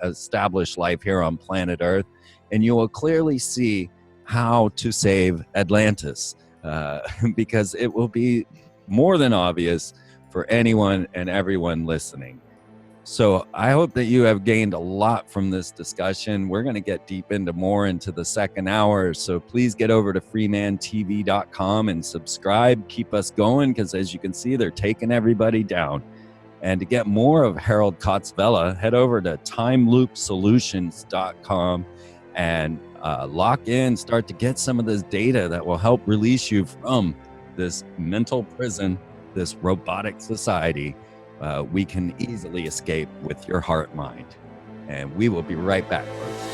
establish life here on planet Earth. And you will clearly see how to save Atlantis, because it will be more than obvious for anyone and everyone listening. So I hope that you have gained a lot from this discussion. We're going to get deep into more into the second hour. So please get over to freemantv.com and subscribe. Keep us going, because as you can see, they're taking everybody down. And to get more of Harald Kautz, head over to timeloopsolutions.com and lock in, start to get some of this data that will help release you from this mental prison, this robotic society. We can easily escape with your heart mind. And we will be right back, folks.